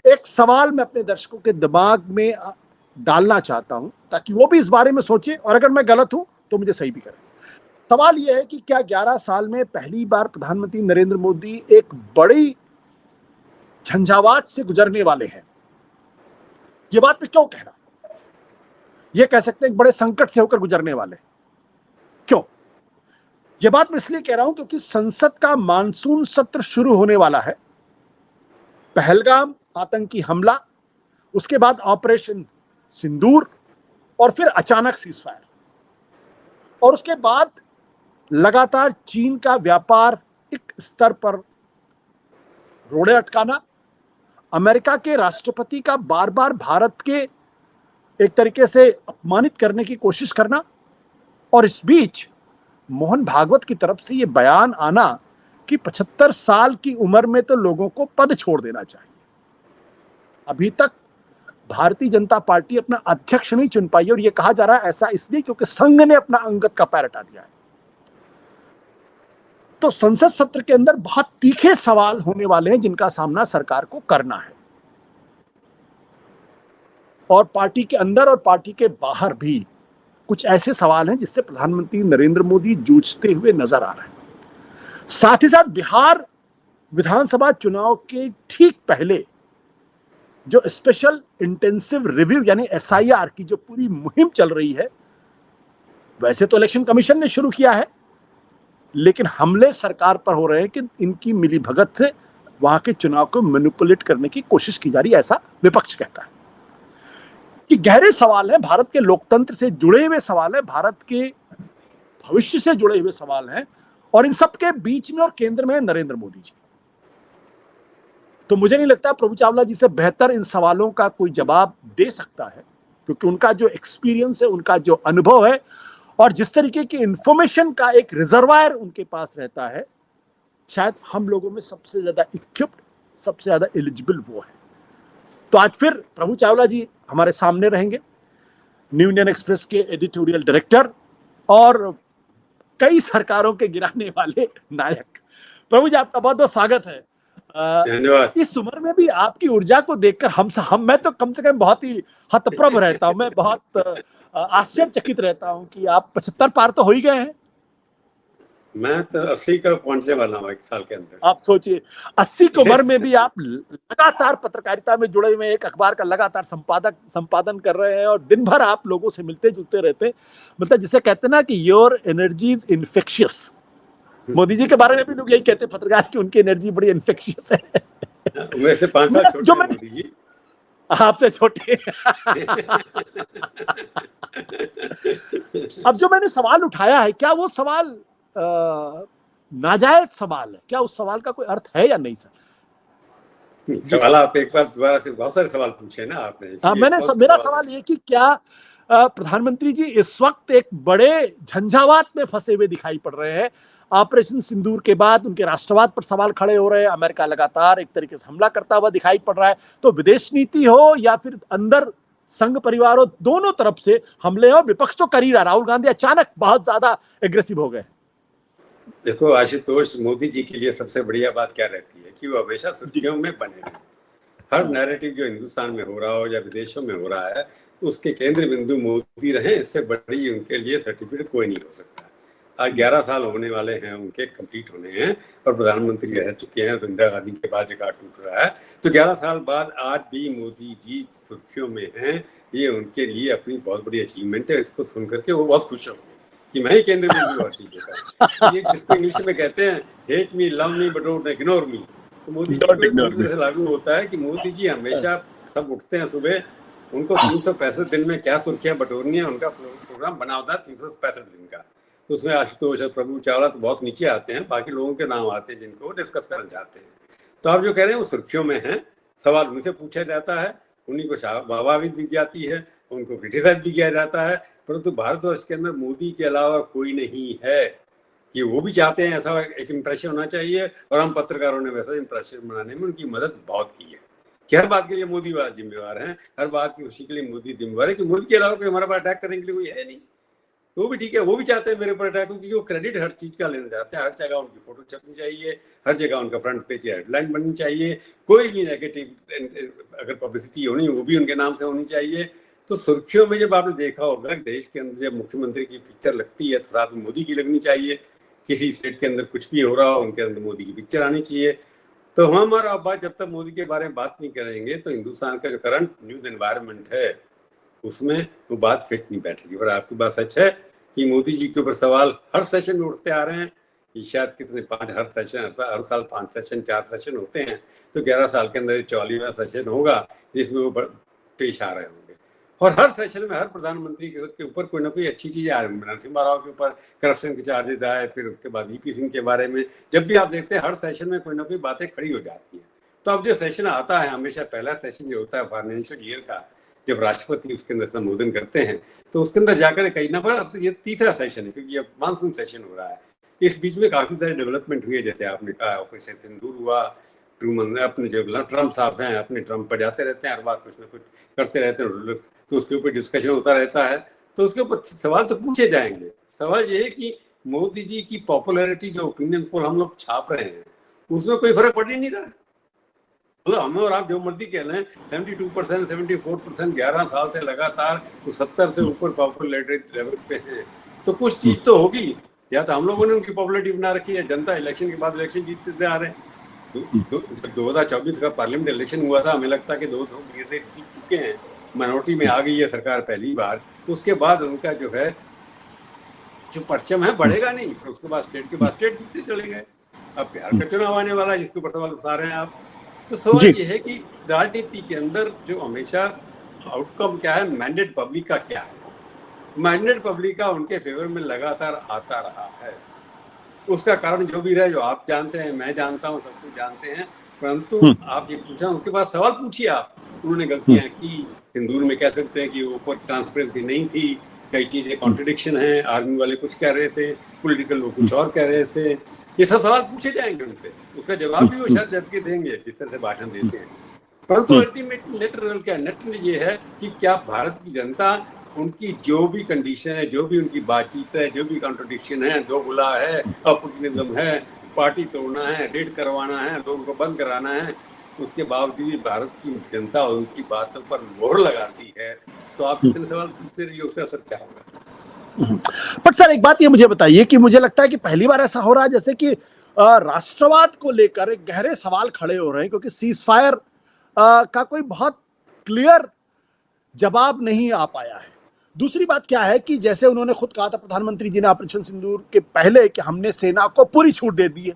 एक सवाल मैं अपने दर्शकों के दिमाग में डालना चाहता हूं ताकि वो भी इस बारे में सोचे, और अगर मैं गलत हूं तो मुझे सही भी करें। सवाल यह है कि क्या 11 साल में पहली बार प्रधानमंत्री नरेंद्र मोदी एक बड़ी झंझावात से गुजरने वाले हैं? ये बात मैं क्यों कह रहा हूं? ये कह सकते हैं एक बड़े संकट से होकर गुजरने वाले। क्यों? ये बात मैं इसलिए कह रहा हूं क्योंकि संसद का मानसून सत्र शुरू होने वाला है। पहलगाम आतंकी हमला, उसके बाद ऑपरेशन सिंदूर, और फिर अचानक सीजफायर, और उसके बाद लगातार चीन का व्यापारिक स्तर पर रोड़े अटकाना, अमेरिका के राष्ट्रपति का बार बार भारत के एक तरीके से अपमानित करने की कोशिश करना, और इस बीच मोहन भागवत की तरफ से यह बयान आना कि 75 साल की उम्र में तो लोगों को पद छोड़ देना चाहिए। अभी तक भारतीय जनता पार्टी अपना अध्यक्ष नहीं चुन पाई, और यह कहा जा रहा है ऐसा इसलिए क्योंकि संघ ने अपना अंगद का पैर हटा दिया है। तो संसद सत्र के अंदर बहुत तीखे सवाल होने वाले हैं जिनका सामना सरकार को करना है, और पार्टी के अंदर और पार्टी के बाहर भी कुछ ऐसे सवाल हैं जिससे प्रधानमंत्री नरेंद्र मोदी जूझते हुए नजर आ रहे हैं। साथ ही साथ बिहार विधानसभा चुनाव के ठीक पहले जो स्पेशल इंटेंसिव रिव्यू यानी एसआईआर की जो पूरी मुहिम चल रही है, वैसे तो इलेक्शन कमीशन ने शुरू किया है, लेकिन हमले सरकार पर हो रहे हैं कि इनकी मिलीभगत से वहां के चुनाव को मैनिपुलेट करने की कोशिश की जा रही है, ऐसा विपक्ष कहता है। कि गहरे सवाल है, भारत के लोकतंत्र से जुड़े हुए सवाल है, भारत के भविष्य से जुड़े हुए सवाल हैं, और इन सब के बीच में और केंद्र में है नरेंद्र मोदी जी। तो मुझे नहीं लगता प्रभु चावला जी से बेहतर इन सवालों का कोई जवाब दे सकता है, क्योंकि उनका जो एक्सपीरियंस है, उनका जो अनुभव है, और जिस तरीके की इंफॉर्मेशन का एक रिजर्वायर उनके पास रहता है, शायद हम लोगों में सबसे ज्यादा इक्विप्ड, सबसे ज्यादा एलिजिबल वो है। तो आज फिर प्रभु चावला जी हमारे सामने रहेंगे, न्यू इंडियन एक्सप्रेस के एडिटोरियल डायरेक्टर और कई सरकारों के गिराने वाले नायक। प्रभु जी, आपका बहुत बहुत स्वागत है। धन्यवाद। इस उम्र में भी आपकी ऊर्जा को देखकर मैं तो कम से कम बहुत ही हतप्रभ रहता हूं, मैं बहुत आश्चर्यचकित रहता हूं कि आप 75 पार तो हो ही गए हैं। मैं तो 80 का पहुंचने वाला हूं 1 साल के अंदर। आप सोचिए, 80 की उम्र में भी आप लगातार पत्रकारिता में जुड़े हुए, एक अखबार का लगातार संपादन कर रहे हैं, और दिन भर आप लोगों से मिलते जुलते रहते हैं। मतलब जिसे कहते हैं ना कि your energy is infectious. Modi ji के बारे में भी लोग यही कहते हैं, पत्रकार, की उनकी एनर्जी बड़ी इन्फेक्शियस है। वैसे 5 साल छोटे हैं मोदी जी, आपसे छोटे। अब जो मैंने सवाल उठाया है, क्या वो सवाल नाजायज सवाल है? क्या उस सवाल का कोई अर्थ है या नहीं सर? सवाल आप एक बार दोबारा से, बहुत सारे सवाल पूछे ना आपने। मेरा सवाल ये कि क्या प्रधानमंत्री जी इस वक्त एक बड़े झंझावात में फंसे हुए दिखाई पड़ रहे हैं? ऑपरेशन सिंदूर के बाद उनके राष्ट्रवाद पर सवाल खड़े हो रहे हैं, अमेरिका लगातार एक तरीके से हमला करता हुआ दिखाई पड़ रहा है। तो विदेश नीति हो या फिर अंदर संघ परिवार हो, दोनों तरफ से हमले हो। विपक्ष तो कर ही रहा, राहुल गांधी अचानक बहुत ज्यादा एग्रेसिव हो गए। देखो आशुतोष, मोदी जी के लिए सबसे बढ़िया बात क्या रहती है कि वो हमेशा सुर्खियों में बने रहे। हर नैरेटिव जो हिंदुस्तान में हो रहा हो या विदेशों में हो रहा है, उसके केंद्र बिंदु मोदी रहे, इससे बड़ी उनके लिए सर्टिफिकेट कोई नहीं हो सकता। आज 11 साल होने वाले हैं उनके, कंप्लीट होने हैं, और प्रधानमंत्री रह चुके हैं। तो इंदिरा गांधी के बाद रिकॉर्ड टूट रहा है, तो 11 साल बाद आज भी मोदी जी सुर्खियों में हैं। ये उनके लिए अपनी बहुत बड़ी अचीवमेंट है। इसको सुन करके वो बहुत खुश होंगे कि मैं ही केंद्र बिंदु हर चीजों का। ये जिसको इंग्लिश में कहते हैं hate me, love me, but don't ignore me. तो मोदी जी को पूरी तरह से लागू होता है कि मोदी जी हमेशा, सब उठते हैं सुबह, उनको 365 दिन में क्या सुर्खियां बटोरनी है, उनका प्रोग्राम बना होता है 365 दिन का। तो उसमें आशुतोष और प्रभु चावला तो बहुत नीचे आते हैं, बाकी लोगों के नाम आते हैं जिनको डिस्कस करना चाहते हैं। तो आप जो कह रहे हैं वो सुर्खियों में हैं, सवाल उनसे पूछा जाता है, उन्हीं को वाहवाही भी दी जाती है, उनको क्रिटिसाइज भी किया जाता है। परंतु भारतवर्ष के अंदर मोदी के अलावा कोई नहीं है। ये वो भी चाहते हैं, ऐसा एक इंप्रेशन होना चाहिए, और हम पत्रकारों ने वैसा इंप्रेशन बनाने में उनकी मदद बहुत की है कि हर बात के लिए मोदी जिम्मेवार हैं, हर बात की खुशी के लिए मोदी जिम्मेवार है, कि मोदी के अलावा कोई हमारा पर अटैक करने के लिए कोई है नहीं। तो वो भी ठीक है, वो भी चाहते हैं मेरे ऊपर अटैक, क्योंकि वो क्रेडिट हर चीज का लेना चाहते हैं। हर जगह उनकी फोटो छपनी चाहिए, हर जगह उनका फ्रंट पेज की हेडलाइन बननी चाहिए, कोई भी नेगेटिव अगर पब्लिसिटी होनी वो भी उनके नाम से होनी चाहिए। तो सुर्खियों में जब आपने देखा होगा देश के अंदर जब मुख्यमंत्री की पिक्चर लगती है तो साथ में मोदी की लगनी चाहिए, किसी स्टेट के अंदर कुछ भी हो रहा हो उनके अंदर मोदी की पिक्चर आनी चाहिए। तो हम और आप बात जब तक मोदी के बारे में बात नहीं करेंगे तो हिंदुस्तान का जो करंट न्यूज एनवायरनमेंट है उसमें वो बात फिट नहीं बैठेगी। पर आपकी बात सच है कि मोदी जी के ऊपर सवाल हर सेशन में उठते आ रहे हैं कि शायद कितने हर साल 5 सेशन 4 सेशन होते हैं, तो 11 साल के अंदर 44वां सेशन होगा जिसमें वो पेश आ रहे होंगे। और हर सेशन में हर प्रधानमंत्री के ऊपर कोई ना कोई अच्छी चीजें आ रही है। नरसिम्हा राव के ऊपर करप्शन के चार्जेस आए, फिर उसके बाद वीपी सिंह के बारे में जब भी आप देखते हैं हर सेशन में कोई ना कोई बातें खड़ी हो जाती हैं। तो अब जो सेशन आता है हमेशा पहला सेशन जो होता है फाइनेंशियल ईयर का, जब राष्ट्रपति उसके अंदर संबोधन करते हैं तो उसके अंदर जाकर कहीं ना पर अब तो ये तीसरा सेशन है क्योंकि अब मानसून सेशन हो रहा है। इस बीच में काफी सारे डेवलपमेंट हुए, जैसे आपने कहा ऑपरेशन सिंदूर हुआ, ट्रूमन अपने जो ट्रम्प साहब हैं अपने ट्रम्प पर जाते रहते हैं, हर बार कुछ ना कुछ करते रहते हैं, तो उसके ऊपर डिस्कशन होता रहता है। तो उसके ऊपर सवाल तो पूछे जाएंगे। सवाल ये है कि मोदी जी की पॉपुलैरिटी जो ओपिनियन पोल हम लोग छाप रहे हैं उसमें कोई फर्क पड़ ही नहीं रहा। मतलब हमें और आप जो मर्जी कह लें 72%, 74% 11 साल से लगातार तो 70 से ऊपर पॉपुलैरिटी लेवल पे है, तो कुछ चीज तो होगी। या तो हम लोगों ने उनकी पॉपुलैरिटी बना रखी है, जनता इलेक्शन के बाद इलेक्शन जीतते आ रहे हैं। जब 2024 का पार्लियामेंट इलेक्शन हुआ था हमें लगता है कि 200 जीत चुके हैं, माइनॉरिटी में आ गई है सरकार पहली बार, तो उसके बाद उनका जो है जो परचम है बढ़ेगा नहीं। तो उसके बाद स्टेट के बाद स्टेट जीतते चले गए। अब बिहार का चुनाव आने वाला है जिसके ऊपर सवाल उठा रहे हैं आप। तो सवाल ये है कि राजनीति के अंदर जो हमेशा आउटकम क्या है, मैंडेट पब्लिक का क्या है। मैंडेट पब्लिक का उनके फेवर में लगातार आता रहा है। उसका कारण जो भी रहे, जो आप जानते हैं, मैं जानता हूँ, सब कुछ जानते हैं, परंतु आप ये पूछा उसके बाद सवाल पूछिए आप। उन्होंने गलतियां की, सिंदूर में कह सकते हैं कि ऊपर ट्रांसपेरेंसी नहीं थी, कई चीजें कॉन्ट्रडिक्शन है, आर्मी वाले कुछ कह रहे थे, पॉलिटिकल लोग कुछ और कह रहे थे। ये सब सवाल पूछे जाएंगे उनसे, उसका जवाब भी वो शायद जबकि देंगे जिस तरह से भाषण देते हैं। परंतु अल्टीमेटली नेट रिजल्ट क्या है? नेट ये है कि क्या भारत की जनता उनकी जो भी कंडीशन है, जो भी उनकी बातचीत है, जो भी कॉन्ट्रडिक्शन है, दो गुला है, अपॉर्चुनिज्म है, पार्टी तोड़ना है, रेड करवाना है, लोगों को बंद कराना है, उसके बावजूद भारत की जनता उनकी बातों पर मोहर लगाती है, तो आप कितने सवाल पूछते रहिए, उसका असर क्या होगा? पर सर एक बात ये मुझे बताइए कि मुझे लगता है कि पहली बार ऐसा हो रहा है जैसे कि राष्ट्रवाद को लेकर एक गहरे सवाल खड़े हो रहे हैं, क्योंकि सीज फायर का कोई बहुत क्लियर जवाब नहीं आ पाया है। दूसरी बात क्या है कि जैसे उन्होंने खुद कहा था प्रधानमंत्री जी ने ऑपरेशन सिंदूर के पहले कि हमने सेना को पूरी छूट दे दी है।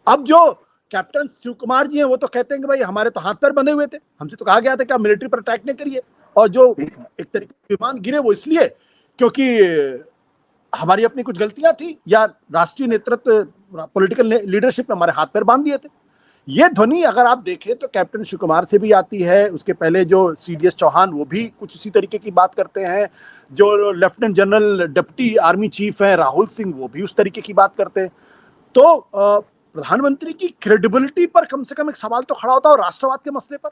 अब जो कैप्टन शिव कुमार जी हैं वो तो कहते हैं कि भाई हमारे तो हाथ पैर बंधे हुए थे, हमसे तो कहा गया था कि आप मिलिट्री पर अटैक नहीं करिए, और जो एक तरीके से विमान गिरे वो इसलिए क्योंकि हमारी अपनी कुछ गलतियां थी या राष्ट्रीय नेतृत्व पॉलिटिकल लीडरशिप में हमारे हाथ पैर बांध दिए थे। ये ध्वनि अगर आप देखें तो कैप्टन शिव कुमार से भी आती है, उसके पहले जो सीडीएस चौहान वो भी कुछ उसी तरीके की बात करते हैं, जो lieutenant general deputy army chief हैं राहुल सिंह वो भी उस तरीके की बात करते हैं। तो प्रधानमंत्री की क्रेडिबिलिटी पर कम से कम एक सवाल तो खड़ा होता है, और राष्ट्रवाद के मसले पर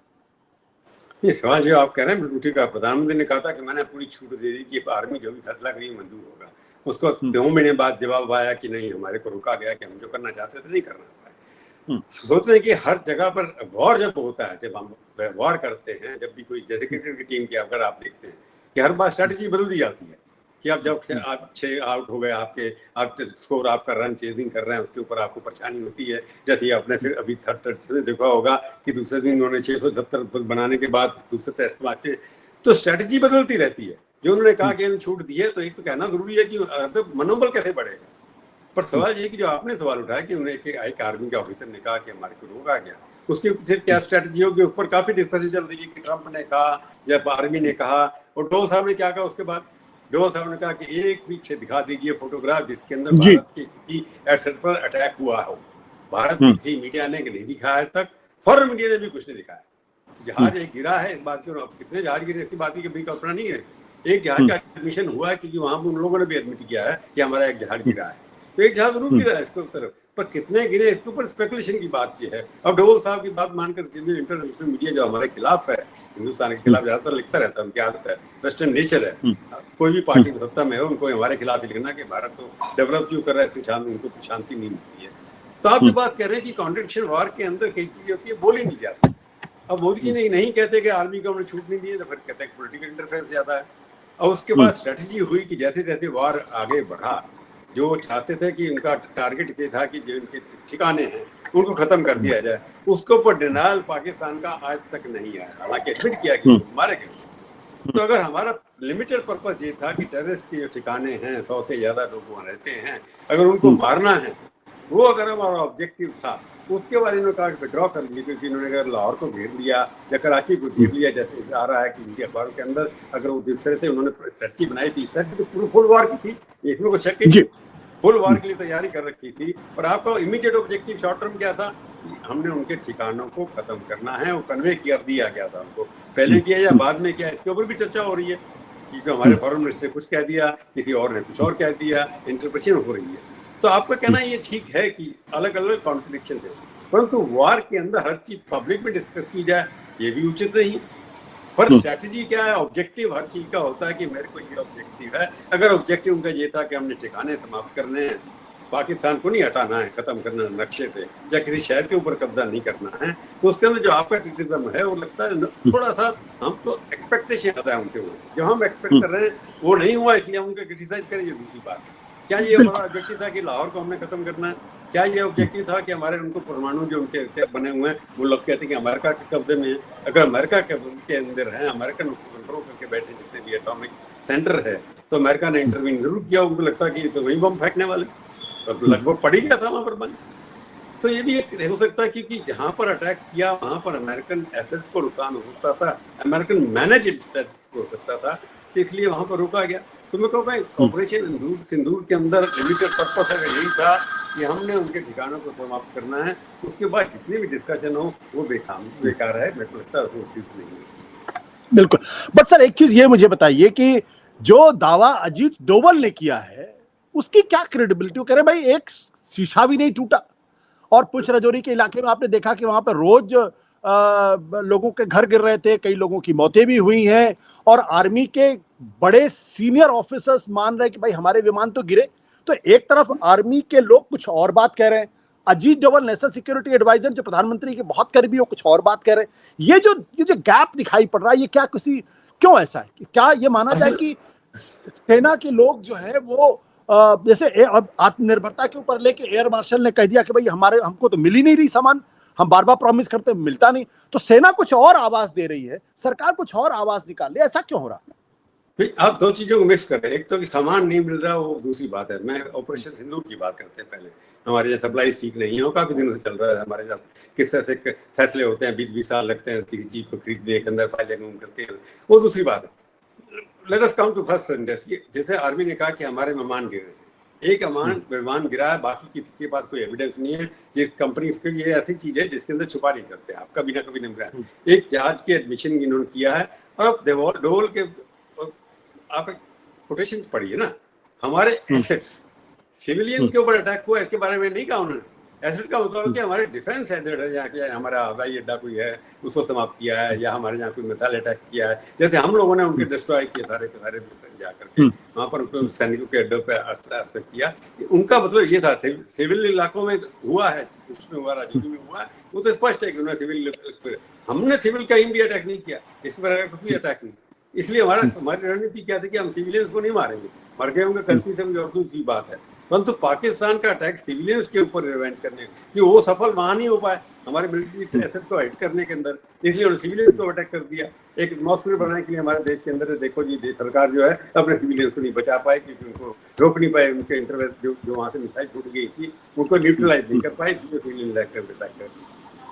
ये सवाल जो आप कह रहे हैं बिल्कुल ठीक है। प्रधानमंत्री ने कहा था कि मैंने पूरी छूट दे दी कि आर्मी जो भी फैसला करी मंजूर होगा। उसको 2 महीने बाद जवाब आया कि नहीं, हमारे को रुका गया कि हम जो करना चाहते थे नहीं करना पाए। सोचते हैं कि हर जगह पर वॉर जब होता है, जब हम वॉर करते हैं, जब भी कोई जैसे क्रिकेट की टीम की अगर आप देखते हैं कि हर बार स्ट्रैटेजी बदल दी जाती है कि आप जब आप 6 आउट हो गए, आप स्कोर आपका रन चेजिंग कर रहे हैं, उसके ऊपर आपको परेशानी होती है। जैसे आपने फिर अभी थर्ड टेस्ट में देखा होगा कि दूसरे दिन उन्होंने 670 बनाने के बाद दूसरे टेस्ट मैच, तो स्ट्रैटेजी बदलती रहती है। जो उन्होंने कहा कि छूट दी है, तो एक तो कहना जरूरी है कि मनोबल कैसे बढ़ेगा। पर सवाल ये कि जो आपने सवाल उठाया कि उन्हें एक आर्मी के ऑफिसर ने कहा कि हमारे को रोका गया, उसके फिर क्या स्ट्रैटेजी होगी, ऊपर काफी डिस्कशन चल रही है कि ट्रंप ने कहा या आर्मी ने कहा, और डोभाल साहब ने क्या कहा उसके बाद। डोभाल साहब ने कहा कि एक पीछे दिखा दीजिए फोटोग्राफ जिसके अंदर भारत के किसी एसेट पर अटैक हुआ हो। भारत की किसी मीडिया ने नहीं दिखाया आज तक, फॉरेन मीडिया ने भी कुछ नहीं दिखाया। जहाज एक गिरा है, इस बात की कितने जहाज गिरे इसकी बात की कभी कल्पना नहीं है। एक जहाज का एडमिशन हुआ है क्योंकि वहां पर उन लोगों ने भी एडमिट किया है कि हमारा एक जहाज गिरा है, तो एक जहाज जरूर गिरा है इसके तरफ, पर कितने गिरे इसके ऊपर स्पेकुलेशन की बात ये है। अब डोभाल साहब की बात मानकर इंटरनेशनल मीडिया जो हमारे खिलाफ है हिंदुस्तान के खिलाफ ज्यादातर लिखता रहता है, उनकी आदत है, वेस्टर्न नेचर है। कोई भी पार्टी सत्ता में हो, उनको हमारे खिलाफ ही लिखना कि भारत तो डेवलप क्यों कर रहा है, इससे उनको शांति नहीं मिलती है। तो आप जो बात कह रहे हैं कि कॉन्ट्रडिक्शन वार के अंदर कई चीजें होती है, बोली नहीं जाती। अब मोदी जी ने नहीं कहते कि आर्मी को हमने छूट नहीं दी है, तो फिर कहते हैं पॉलिटिकल इंटरफेरेंस ज्यादा है। और उसके बाद स्ट्रेटजी हुई कि जैसे जैसे वार आगे बढ़ा, जो वो चाहते थे कि उनका टारगेट ये था कि जो उनके ठिकाने हैं उनको खत्म कर दिया जाए, उसके ऊपर डिनायल पाकिस्तान का आज तक नहीं आया। हालांकि एडमिट किया कि मारे गए। तो अगर हमारा लिमिटेड पर्पस ये था कि टेररिस्ट के जो ठिकाने हैं 100 से ज्यादा लोग वहाँ रहते हैं, अगर उनको मारना है, वो अगर हमारा ऑब्जेक्टिव था, उसके बाद इन्होंने कहा विड्रॉ कर लिए, क्योंकि इन्होंने अगर लाहौर को घेर लिया या कराची को घेर लिया, जैसे आ रहा है कि इनके अखबारों के अंदर, अगर वो जिस तरह से उन्होंने स्ट्रेटजी बनाई थी, स्ट्रेटजी तो पूरी फुल वार की थी, इसमें कोई शक नहीं, फुल वार के लिए तैयारी कर रखी थी। और आपका इमीडिएट ऑब्जेक्टिव शॉर्ट टर्म क्या था? हमने उनके ठिकानों को खत्म करना है, वो कन्वे कर दिया गया था उनको, पहले किया या बाद में किया, इसके ऊपर भी चर्चा हो रही है कि हमारे फॉरेन मिनिस्टर ने कुछ कह दिया, किसी और ने कुछ और कह दिया, इंटरप्रिटेशन हो रही है। तो आपका कहना ये ठीक है कि अलग अलग कॉन्ट्रडिक्शन है, परंतु वार के अंदर हर चीज पब्लिक में डिस्कस की जाए, ये भी उचित नहीं। पर स्ट्रैटेजी क्या है, ऑब्जेक्टिव हर चीज का होता है कि मेरे को ये ऑब्जेक्टिव है। अगर ऑब्जेक्टिव उनका ये था कि हमने ठिकाने समाप्त करने हैं, पाकिस्तान को नहीं हटाना है, खत्म करना है नक्शे से, या किसी शहर के ऊपर कब्जा नहीं करना है, तो उसके अंदर जो आपका क्रिटिसिज्म है वो लगता है थोड़ा सा, हमको एक्सपेक्टेशन आता है उनसे, जो हम एक्सपेक्ट कर रहे हैं वो नहीं हुआ, इसलिए हम उनका क्रिटिसाइज करें, ये दूसरी बात। क्या ये हमारा ऑब्जेक्टिव था कि लाहौर को हमने खत्म करना है? क्या ये ऑब्जेक्टिव था कि हमारे उनको परमाणु जो उनके बने हुए हैं, वो लोग कहते हैं कि अमेरिका के कब्जे में है, अगर अमेरिका के अंदर है, अमेरिकन कंट्रोल करके बैठे जितने भी एटॉमिक सेंटर है, तो अमेरिका ने इंटरवीन जरूर किया, उनको लगता कि तो वही बम फेंकने वाले, तो लगभग पड़ ही गया था वहां पर बम। तो ये भी एक हो सकता है क्योंकि जहां पर अटैक किया वहां पर अमेरिकन एसेट्स को नुकसान हो सकता था, अमेरिकन मैनेज्ड एसेट्स को हो सकता था, तो इसलिए वहां पर रुका गया। तो मैं कहूँ भाई, ऑपरेशन सिंदूर के अंदर लिमिटेड पर्पस अगर यही था कि हमने उनके ठिकानों को समाप्त करना है, उसके बाद जितनी भी डिस्कशन हो वो बेकार है, मेरे को लगता है वो ठीक नहीं है। बिल्कुल। बट सर एक चीज ये मुझे बताइए कि जो दावा अजीत डोभाल ने किया है उसकी क्या क्रेडिबिलिटी? वो कह रहे भाई एक शीशा भी नहीं टूटा, और पुंछ राजौरी के इलाके में आपने देखा कि वहां पर रोज लोगों के घर गिर रहे थे, कई लोगों की मौतें भी हुई हैं, और आर्मी के बड़े सीनियर ऑफिसर्स मान रहे हैं कि भाई हमारे विमान तो गिरे। तो एक तरफ आर्मी के लोग कुछ और बात कह रहे हैं, Ajit Doval national security advisor जो प्रधानमंत्री के बहुत करीबी हो कुछ और बात कह रहे हैं। ये जो गैप दिखाई पड़ रहा है, ये क्या क्यों ऐसा है? क्या ये माना जाए कि सेना के लोग जो है वो जैसे अब आत्मनिर्भरता के ऊपर लेके एयर मार्शल ने कह दिया कि भाई हमको तो मिल ही नहीं रही सामान, हम बार बार प्रॉमिस करते हैं मिलता नहीं, तो सेना कुछ और आवाज दे रही है, सरकार कुछ और आवाज निकाल रही है, ऐसा क्यों हो रहा है? आप दो चीजों को मिक्स कर रहे हैं। एक तो कि सामान नहीं मिल रहा, वो दूसरी बात है। मैं ऑपरेशन सिंदूर की बात करते हैं पहले, हमारे यहाँ सप्लाई ठीक नहीं है, वो काफी दिनों से चल रहा है। हमारे यहाँ किस तरह से फैसले होते हैं, 20-20 साल लगते हैं किसी चीज को खरीदने के अंदर, फाइलें घूम करते हैं, वो दूसरी बात है। Let us come to first sentence. जैसे आर्मी ने कहा कि हमारे विमान गिरे हैं, एक विमान गिरा है, बाकी किसी के पास कोई एविडेंस नहीं है। जिस कंपनी के, ये ऐसी चीज है जिसके अंदर छुपा नहीं करते आप, कभी ना कभी नहीं मिला। एक जहाज के एडमिशन इन्होंने किया है, और अब डोल के आप कोटेशन पढ़िए ना, हमारे एसेट्स, सिविलियन के ऊपर अटैक हुआ, इसके बारे में नहीं कहा उन्होंने। एसेट का मतलब कि हमारे डिफेंस है, यहाँ के हमारा हवाई अड्डा कोई है उसको समाप्त किया है, या हमारे यहाँ कोई मिसाइल अटैक किया है, जैसे हम लोगों ने उनके डिस्ट्रॉय किए सारे के सारे जाकर के वहां पर उनको सैनिकों के अड्डों पे अस्त्र किया। उनका मतलब ये था सिविल इलाकों में हुआ है, उसमें हुआ, राजौरी में हुआ, वो तो स्पष्ट है कि उन्होंने सिविल, हमने सिविल कहीं भी अटैक नहीं किया, इस पर कोई अटैक नहीं। इसलिए हमारी रणनीति क्या थी कि हम सिविलियंस को नहीं मारेंगे, मर गए होंगे गलती से, और दूसरी बात है। परंतु पाकिस्तान का अटैक सिविलियंस के ऊपर रिवेंट करने कि वो सफल वहां नहीं हो पाए हमारे मिलिट्री एसेट को हिट करने के अंदर, इसलिए उन्होंने सिविलियंस को अटैक कर दिया। एक एटमॉस्फेयर बनाने के लिए हमारे देश के अंदर, देखो जी सरकार जो है अपने सिविलियंस को नहीं बचा पाई, क्योंकि उनको रोक नहीं पाए, उनके इंटरवेंस जो वहां से मिसाइल छूट गई थी उनको न्यूट्रलाइज नहीं कर पाए, इसलिए सिविलियन अटैक कर।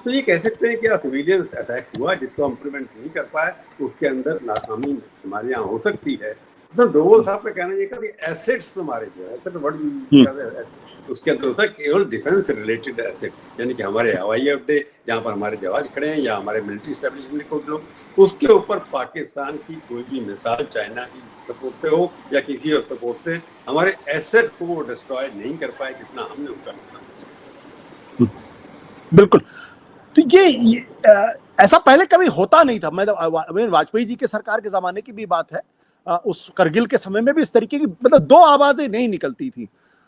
तो ये कह सकते हैं कि सिविलियन अटैक हुआ जिसको हम प्रिवेंट नहीं कर पाए, उसके अंदर नाकामी हमारे यहाँ हो सकती है। तो डोभाल साहब का कहना ये कि एसेट्स तुम्हारे जो है, एसेट वर्ड उसके अंदर होता है केवल डिफेंस रिलेटेड एसेट, यानी कि हमारे हवाई अड्डे जहाँ पर हमारे जवाज खड़े हैं, या हमारे मिलिट्री एस्टेब्लिशमेंट को लोग, उसके ऊपर पाकिस्तान की कोई भी मिसाइल चाइना की सपोर्ट से हो या किसी और सपोर्ट से हमारे एसेट को वो डिस्ट्रॉय नहीं कर पाए जितना हमने उनका नुकसान किया। बिल्कुल। तो ये ऐसा पहले कभी होता नहीं था। मैं वाजपेयी जी के सरकार के जमाने की भी बात है, उस करगिल के समय में भी इस तरीके की मतलब दो आवाजें नहीं निकलती थी।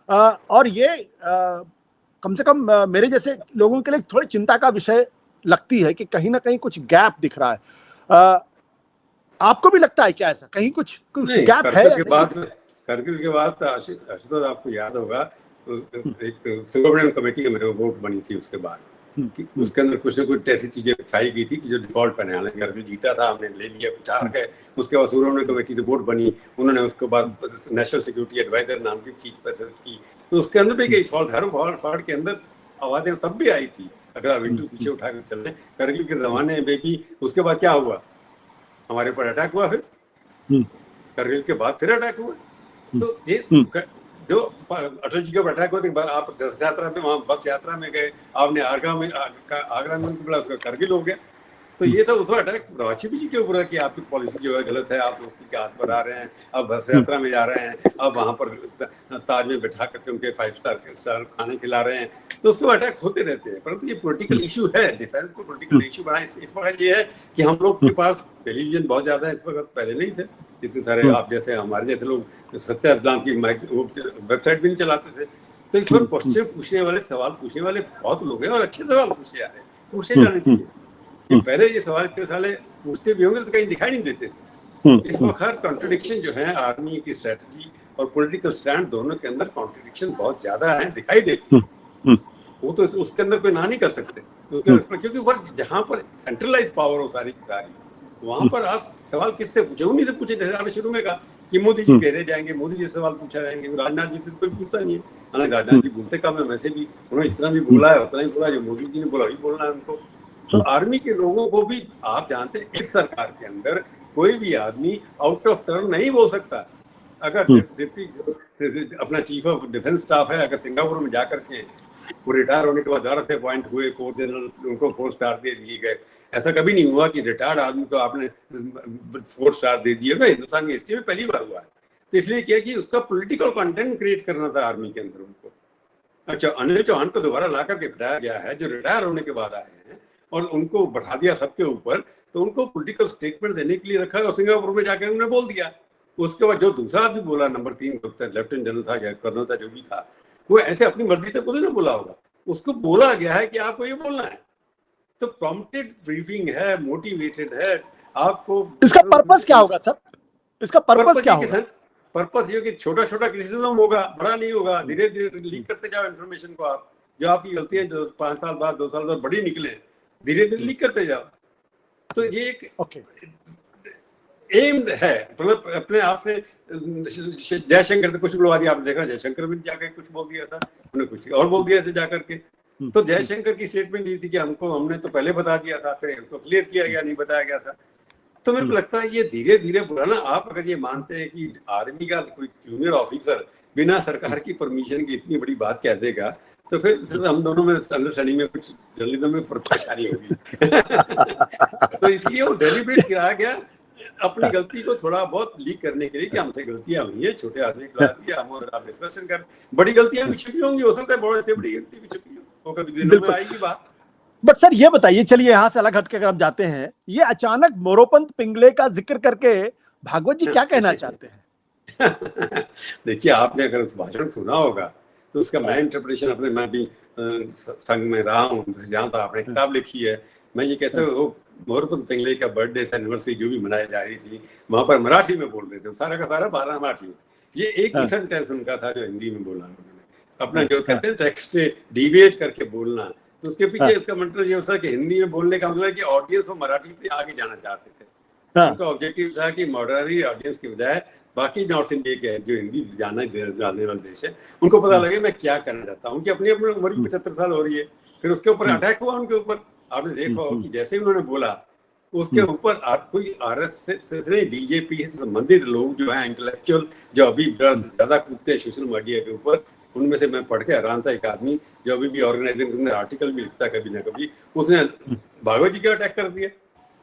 और ये कम से कम मेरे जैसे लोगों के लिए थोड़ी चिंता का विषय लगती है कि कहीं ना कहीं कुछ गैप दिख रहा है। आपको भी लगता है क्या ऐसा कहीं कुछ नहीं, गैप है या नहीं? करगिल के बाद तो आशुतोष आपको याद होगा एक सुब्रमण्यम कमेटी में रिपोर्ट बनी थी उसके बाद कि उसके अंदर कुछ न कुछ ऐसी चीजें बताई गई थी कि जो डिफॉल्ट बने, हालांकि करगिल जीता था, हमने ले लिया बिठार के। उसके बाद सुब्रमण्यम कमेटी रिपोर्ट बनी, उन्होंने उसके बाद नेशनल सिक्योरिटी एडवाइजर नाम की चीज पर की, तो उसके अंदर भी कई फॉल्ट, हर फॉल्ट के अंदर आवाजें तब भी आई थी। अगर आप इंटू पीछे उठा कर चल रहे करगिल के जमाने में भी, उसके बाद क्या हुआ, हमारे ऊपर अटैक हुआ, फिर करगिल के बाद फिर अटैक हुआ। तो ये जो अटल जी के ऊपर अटैक होते आप रथ यात्रा में, वहां बस यात्रा में गए, आपने आगरा में बोला, उसका करगिल हो गया। तो ये था उसका अटैक वाजपेयी जी के ऊपर है कि आपकी पॉलिसी जो है गलत है, आप दोस्ती के हाथ बढ़ा रहे हैं, अब बस यात्रा में जा रहे हैं, अब वहां पर ताज में बैठा करके उनके 5 स्टार खाने खिला रहे हैं। तो उसके बाद अटैक होते रहते हैं, परंतु ये पॉलिटिकल इशू है, डिफेंस को पॉलिटिकल इशू बनाए। इस वक्त ये है कि हम लोग के पास टेलीविजन बहुत ज्यादा है, इस वक्त पहले नहीं थे इतने सारे, आप जैसे हमारे जैसे लोग सत्या इस्लाम की वेबसाइट भी नहीं चलाते थे। तो इस वक्त क्वेश्चन पूछने वाले, सवाल पूछने वाले बहुत लोग हैं, और अच्छे सवाल पूछे जा रहे हैं, पूछे जाने चाहिए। पहले ये सवाल इतने साले पूछते भी होंगे तो कहीं दिखाई नहीं देते थे। इस वक्त हर कॉन्ट्रडिक्शन जो है, आर्मी की स्ट्रेटजी और पॉलिटिकल स्टैंड दोनों के अंदर कॉन्ट्रडिक्शन बहुत ज्यादा है, दिखाई देती है। वो तो उसके अंदर कोई ना नहीं कर सकते, क्योंकि जहां पर सेंट्रलाइज पावर हो सारी की सारी, वहां पर आप सवाल किससे पूछे, उन्हीं से पूछे। जैसे आपने शुरू में कहा कि मोदी जी घेरे जाएंगे, मोदी जी से सवाल पूछा जाएंगे, राजनाथ जी से कोई पूछता नहीं है। हालांकि राजनाथ जी बोलते कम है, वैसे भी उन्होंने इतना भी बोला है, उतना ही बोला जो मोदी जी ने बोला वही बोलना है उनको। तो आर्मी के लोगों को भी आप जानते हैं, इस सरकार के अंदर कोई भी आदमी आउट ऑफ टर्न नहीं बोल सकता। अगर अपना चीफ ऑफ डिफेंस स्टाफ है, अगर सिंगापुर में जाकर के वो रिटायर होने के बाद दोबारा से अपॉइंट हुए, 4 जनरल, उनको 4 स्टार दे दिए गए। ऐसा कभी नहीं हुआ कि रिटायर्ड आदमी को आपने 4 स्टार दे दिए गए, हिंदुस्तान की हिस्ट्री में पहली बार हुआ है। तो इसलिए क्या कि उसका पॉलिटिकल कंटेंट क्रिएट करना था आर्मी के अंदर उनको। अच्छा, अनिल चौहान को दोबारा ला करके बिठाया गया है, जो रिटायर होने के बाद आए हैं, और उनको बैठा दिया सबके ऊपर, तो उनको पॉलिटिकल स्टेटमेंट देने के लिए रखा, और सिंगापुर में जाकर उन्होंने बोल दिया। उसके बाद जो दूसरा आदमी बोला, नंबर 3 लेफ्टिनेंट जनरल था या कर्नल था, जो भी था, वो ऐसे अपनी मर्जी से खुद ने बोला होगा, उसको बोला गया है कि आपको ये बोलना है। तो प्रॉम्प्टेड ब्रीफिंग है, मोटिवेटेड है आपको। इसका पर्पस क्या होगा सर? इसका पर्पस क्या होगा? पर्पस ये कि छोटा छोटा क्रिटिसिज्म होगा, बड़ा नहीं होगा। धीरे धीरे लीक करते जाओ इन्फॉर्मेशन को, आप जो आपकी गलतियां जो 5 साल बाद 2 साल बाद बड़ी निकले, धीरे धीरे लीक करते जाओ। तो ये एक एम्ड है, मतलब अपने आप से। जयशंकर से कुछ बुलवा दिया, आपने देखा जयशंकर भी जाकर कुछ बोल दिया था, उन्हें कुछ और बोल दिया था जाकर के। तो जयशंकर की स्टेटमेंट ये थी कि हमने तो पहले बता दिया था, फिर इनको क्लियर किया गया, नहीं बताया गया था। तो मेरे को लगता है ये धीरे धीरे बुलाना। आप अगर ये मानते हैं कि आर्मी का कोई जूनियर ऑफिसर बिना सरकार की परमिशन की इतनी बड़ी बात कह देगा, तो फिर हम दोनों में अंडरस्टैंडिंग में कुछ जर्नलिज्म में परेशानी होगी। तो इसलिए वो डेलिब्रेट किया गया अपनी गलती को थोड़ा बहुत लीक करने के लिए कि हमसे गलतियां हुई है, छोटे आदमी को दिया, हम और आप डिस्कशन कर। बड़ी गलतियां भी छिपी होंगी, हो सकता है बड़े से बड़ी गलती भी छिपी हो, वो कभी दिनों में आएगी बात। बट सर ये बताइए, चलिए यहाँ से अलग हटके अगर हम जाते हैं, ये अचानक मोरोपंत पिंगले का जिक्र करके भागवत जी क्या कहना चाहते हैं? देखिए, आपने अगर उस भाषण सुना होगा तो उसका मैं इंटरप्रिटेशन अपने, मैं भी संघ में रहा हूँ, जहाँ पर आपने किताब लिखी है, मैं ये कहता हूँ मोरोपंत पिंगले का बर्थडे एनिवर्सरी जो भी मनाई जा रही थी, वहां पर मराठी में बोल रहे थे, सारा का सारा 12 मराठी में। ये एक ही सेंटेंस उनका था जो हिंदी में बोला उन्होंने, अपना जो कहते हैं टेक्स्ट डिविएट करके बोलना। तो उसके पीछे इसका मतलब ये होता है कि हिंदी में बोलने का मतलब है कि ऑडियंस वो मराठी से आगे जाना चाहते थे। उनका ऑब्जेक्टिव था कि मॉडर्नरी ऑडियंस की बजाय बाकी नॉर्थ इंडिया के जो हिंदी जानने वाले देश है, उनको पता लगे मैं क्या करना चाहता हूँ। उनकी अपनी अपनी उम्र 75 साल हो रही है। फिर उसके ऊपर अटैक हुआ उनके ऊपर। आपने देखा हो कि जैसे उन्होंने बोला, उसके ऊपर कोई आरएसएस से बीजेपी से संबंधित लोग जो है, इंटेलेक्चुअल, जो अभी ज्यादा कूदते हैं सोशल मीडिया के ऊपर, उनमें से मैं पढ़ के हैरान था। एक आदमी जो अभी भी ऑर्गेनाइजिंग के अंदर आर्टिकल भी लिखता है कभी ना कभी, उसने भागवत जी का अटैक कर दिया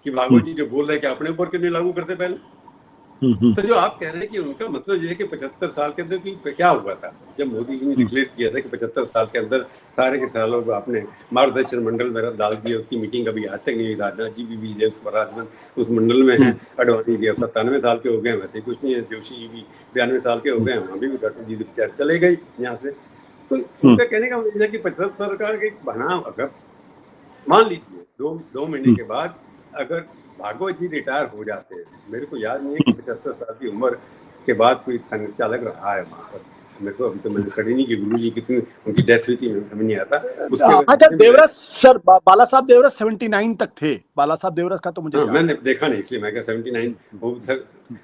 कि भागवत जी जो बोल रहे हैं कि अपने ऊपर क्यों नहीं लागू करते पहले। तो जो आप कह रहे हैं कि उनका मतलब ये है कि 75 साल के अंदर की क्या हुआ था जब मोदी जी ने डिक्लेयर किया था कि 75 साल के अंदर सारे के सालों को आपने मार्गदर्शन मंडल में डाल दिया, उसकी मीटिंग कभी आज तक नहीं हुई, राजनाथ जी भी विजय स्वराज उस मंडल में है, अडवाणी जी 97 साल के हो गए, वैसे कुछ नहीं है, जोशी जी भी 92 साल के हो गए, वहाँ भी डॉक्टर जी बेचारे चले गए यहाँ से। तो उनका कहने का मतलब है कि 75 साल का एक बना, अगर मान लीजिए दो महीने के बाद अगर भागवत जी रिटायर हो जाते हैं, मेरे को याद नहीं है कि 75 साल की उम्र के बाद कोई संघ चालक रहा है वहां पर, मेरे को अभी तो मैंने स्टडी नहीं की गुरु जी कितनी उनकी डेथ हुई थी, समझ नहीं आता अच्छा देवरस सर, बाला साहब देवरस 79 तक थे, बाला साहब देवरस का तो मुझे मैंने देखा नहीं इसलिए मैं 79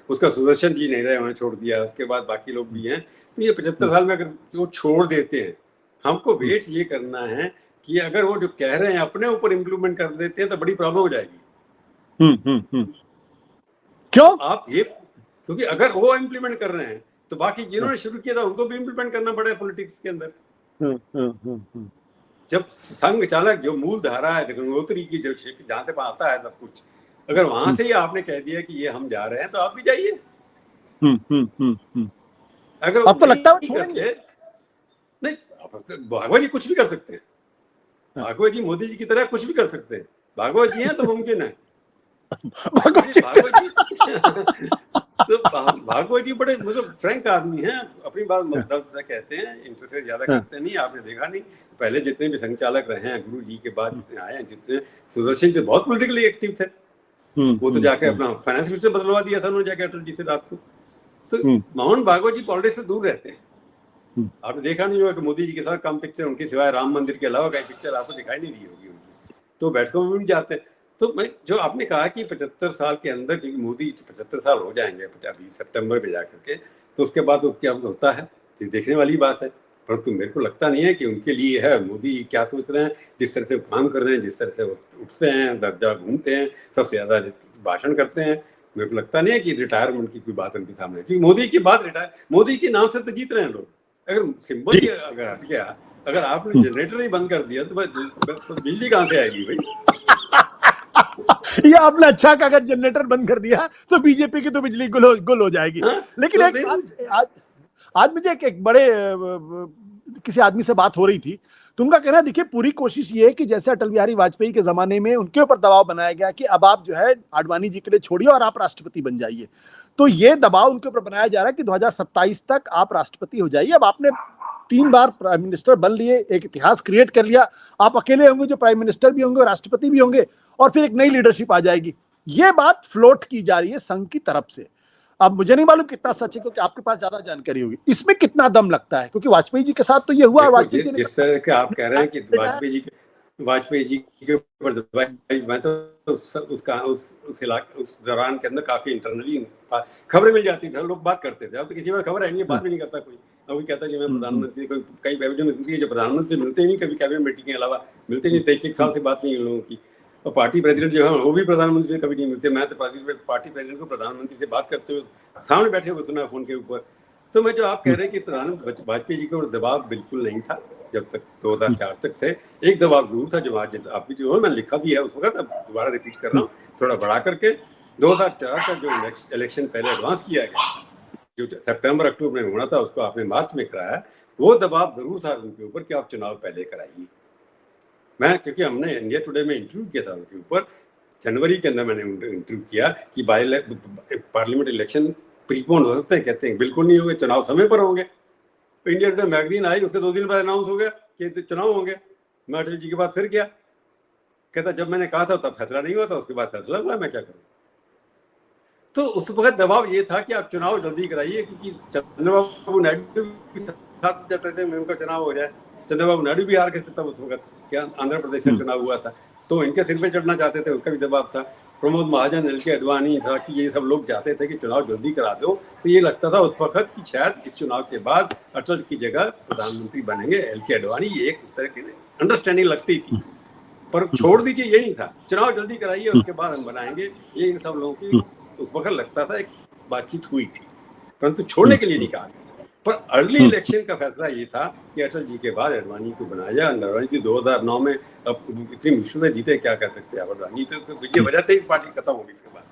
उसका सुदर्शन जी नहीं रहे, वहां छोड़ दिया, उसके बाद बाकी लोग भी हैं। तो ये 75 साल में अगर वो छोड़ देते हैं, हमको वेट ये करना है कि अगर वो जो कह रहे हैं अपने ऊपर इम्प्लीमेंट कर देते हैं तो बड़ी प्रॉब्लम हो जाएगी। क्यों? आप ये, क्योंकि अगर वो इम्प्लीमेंट कर रहे हैं तो बाकी जिन्होंने शुरू किया था उनको भी इम्प्लीमेंट करना पड़ेगा पॉलिटिक्स के अंदर। जब संघ चालक जो मूल धारा है गंगोत्री की, जो जहां तक आता है सब कुछ, अगर वहां से ही आपने कह दिया कि ये हम जा रहे हैं तो आप भी जाइए। अगर आपको लगता है छोड़ेंगे? नहीं, भागवत जी कुछ भी कर सकते हैं, भागवत जी मोदी जी की तरह कुछ भी कर सकते हैं, भागवत जी हैं तो मुमकिन है। भागवत जी तो भागवत जी बड़े मतलब फ्रैंक आदमी हैं, अपनी बात दर्द से कहते हैं, इंटरफेयर ज्यादा करते नहीं, आपने देखा नहीं पहले जितने भी संचालक रहे हैं गुरु जी के बाद जितने आए हैं, जितने सुदर्शन थे बहुत पॉलिटिकली एक्टिव थे, वो तो जाके अपना फाइनेंस मिनिस्टर बदलवा दिया था उन्होंने जाके अटल जी से रात को। तो मोहन भागवत जी पॉलिटिक्स से दूर रहते हैं, आपने देखा नहीं होगा कि मोदी जी के साथ कम पिक्चर उनके सिवाय राम मंदिर के अलावा कई पिक्चर आपको दिखाई नहीं दी होगी उनकी, तो बैठकों में भी जाते हैं। तो मैं जो आपने कहा कि 75 साल के अंदर, क्योंकि मोदी 75 साल हो जाएंगे अभी सितंबर में जाकर के, तो उसके बाद वो क्या होता है ये देखने वाली बात है, परंतु मेरे को लगता नहीं है कि उनके लिए है। मोदी क्या सोच रहे हैं, जिस तरह से वो काम कर रहे हैं, जिस तरह से वो उठते हैं, दर्जा घूमते हैं, सबसे ज्यादा भाषण करते हैं, मेरे को लगता नहीं है कि रिटायरमेंट की कोई बात उनके सामने है, क्योंकि मोदी के बाद रिटायर, मोदी के नाम से तो जीत रहे हैं लोग। अगर सिंबल ही अगर हट गया, अगर आपने जनरेटर ही बंद कर दिया तो बिजली कहां से आएगी भाई? ये आपने अच्छा कहा, अगर जनरेटर बंद कर दिया तो बीजेपी की तो बिजली गुल हो जाएगी। लेकिन तो एक आज मुझे एक बड़े किसी आदमी से बात हो रही थी, तो उनका कहना, देखिए पूरी कोशिश ये है कि जैसे अटल बिहारी वाजपेयी के जमाने में उनके ऊपर दबाव बनाया गया कि अब आप जो है आडवाणी जी के लिए छोड़िए और आप राष्ट्रपति बन जाइए, तो ये दबाव उनके ऊपर बनाया जा रहा है कि 2027 तक आप राष्ट्रपति हो जाइए। अब आपने 3 बार प्राइम मिनिस्टर बन लिए, एक इतिहास क्रिएट कर लिया, आप अकेले होंगे जो प्राइम मिनिस्टर भी होंगे, राष्ट्रपति भी होंगे, और फिर एक नई लीडरशिप आ जाएगी। ये बात फ्लोट की जा रही है संघ की तरफ से। अब मुझे नहीं मालूम कितना सच है, क्योंकि आपके पास ज्यादा जानकारी होगी, इसमें कितना दम लगता है, क्योंकि वाजपेयी जी के साथ तो ये हुआ। वाजपेयी जिस तरह के आप कह रहे हैं कि वाजपेयी जी के ऊपर, मैं तो उस दौरान के अंदर काफी इंटरनली खबरें मिल जाती थी, लोग बात करते थे। अब तो किसी बात खबर है नहीं, बात भी नहीं करता कोई। अब कहता है कि मैं प्रधानमंत्री, कोई कई कैबिनेट जो प्रधानमंत्री से मिलते ही नहीं, कभी कैबिनेट मीटिंग के अलावा मिलते नहीं, 1 साल से बात नहीं उन लोगों की। और पार्टी प्रेसिडेंट जो है वो भी प्रधानमंत्री से कभी नहीं मिलते। मैं तो पार्टी प्रेसिडेंट को प्रधानमंत्री से बात करते हुए सामने बैठे हुए सुना फोन के ऊपर। तो मैं जो आप कह रहे हैं कि प्रधानमंत्री वाजपेयी जी को दबाव बिल्कुल नहीं था जब तक 2004 तक थे। एक दबाव जरूर था जो आज आप भी जो मैंने लिखा भी है उस वक्त, अब दोबारा रिपीट कर रहा हूँ थोड़ा बढ़ा करके। 2004 का जो इलेक्शन पहले एडवांस किया गया, जो सितंबर अक्टूबर में होना था, उसको आपने मार्च में कराया, वो दबाव जरूर था उनके ऊपर कि आप चुनाव पहले कराइए। मैं, क्योंकि हमने इंडिया टुडे में इंटरव्यू किया था उनके ऊपर, जनवरी के अंदर मैंने इंटरव्यू किया कि पार्लियामेंट इलेक्शन प्रीपोन हो सकते हैं, कहते हैं बिल्कुल नहीं होंगे, चुनाव समय पर होंगे। तो इंडिया टुडे मैगजीन आई, उसके 2 दिन बाद अनाउंस हो गया कि चुनाव होंगे। मैं अटल जी के पास फिर गया, कहता जब मैंने कहा था तब फैसला नहीं हुआ था, उसके बाद फैसला हुआ, मैं क्या करूं। तो उस वक्त दबाव ये था कि आप चुनाव जल्दी कराइए, क्योंकि चंद्रबाबू नायडू के साथ जाते थे उनका चुनाव हो जाए। चंद्रबाबू नायडू भी हार गए थे तब उस वक्त, क्या आंध्र प्रदेश का चुनाव हुआ था, तो इनके सिर पे चढ़ना चाहते थे, उसका भी दबाव था। प्रमोद महाजन, एल के अडवाणी था कि ये सब लोग चाहते थे कि चुनाव जल्दी करा दो। तो ये लगता था उस वक्त कि शायद इस चुनाव के बाद अटल की जगह प्रधानमंत्री बनेंगे एल के अडवाणी, ये एक तरह की अंडरस्टैंडिंग लगती थी। पर छोड़ दीजिए, ये नहीं था, चुनाव जल्दी कराइए उसके बाद हम बनाएंगे, ये इन सब लोगों की उस वक्त लगता था एक बातचीत हुई थी, परंतु छोड़ने के लिए नहीं कहा। पर अर्ली इलेक्शन का फैसला ये था कि अटल जी के बाद अडवाणी को बनाया जाए। अडवाणी जी 2009 में अब इतनी मुश्किल में जीते, क्या कर सकते हैं अडवाणी, तो ये वजह से ही पार्टी खत्म होगी इसके बाद।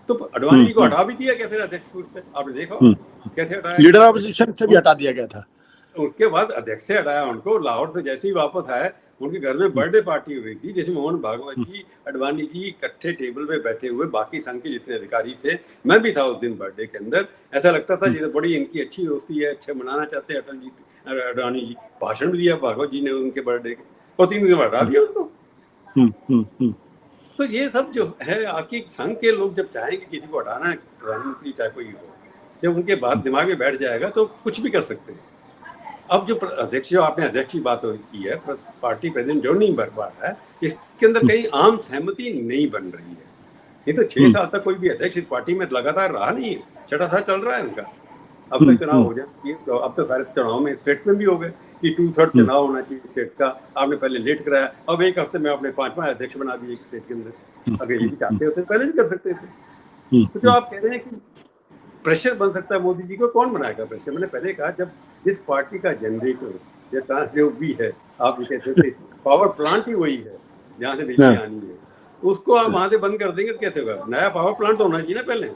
तो अडवाणी जी को हटा भी दिया क्या फिर अध्यक्ष से? आपने देखा कैसे हटाया? लीडर ऑपोजिशन से भी हटा दिया गया था। उसके बाद अध्यक्ष से हटाया उनको। लाहौर से जैसे ही वापस आए, उनके घर में बर्थडे पार्टी हुई थी जिसमें मोहन भागवत जी, अडवाणी जी इकट्ठे टेबल पे बैठे हुए, बाकी संघ के जितने अधिकारी थे, मैं भी था उस दिन बर्थडे के अंदर। ऐसा लगता था जैसे बड़ी इनकी अच्छी दोस्ती है, अच्छे मनाना चाहते हैं अटल जी, अडवाणी जी। भाषण भी दिया भागवत जी ने उनके बर्थडे के, और 3 दिन हटा दिया उनको। तो ये सब जो है आपकी संघ के लोग जब चाहेंगे किसी को हटाना है, प्रधानमंत्री चाहे कोई हो, जब उनके बात दिमाग में बैठ जाएगा तो कुछ भी कर सकते हैं। अब जो अध्यक्ष, जो आपने अध्यक्ष की बात की है, पार्टी प्रेसिडेंट जो नहीं बन पा रहा है, इसके अंदर कहीं आम सहमति नहीं बन रही है। ये तो 6 साल तक कोई भी अध्यक्ष इस पार्टी में लगातार रहा नहीं है, 6ठा साल चल रहा है उनका। अब तक चुनाव हो जाए, तो अब तो सारे चुनाव में स्टेट में भी हो गए कि 2/3 चुनाव होना चाहिए स्टेट का। आपने पहले लेट कराया, अब 1 हफ्ते में आपने 5वां अध्यक्ष बना दिए स्टेट के अंदर। अगर ये भी चाहते होते पहले भी कर सकते थे। तो जो आप कह रहे हैं कि प्रेशर बन सकता है मोदी जी को, कौन बनाएगा प्रेशर? मैंने पहले कहा, जब जिस पार्टी का जनरेटर या ट्रांसड्यूब भी है, आप ये कहते थे पावर प्लांट ही वही है जहाँ से बिजली आनी है, उसको आप वहां से बंद कर देंगे तो कैसे होगा? नया पावर प्लांट तो होना चाहिए ना पहले,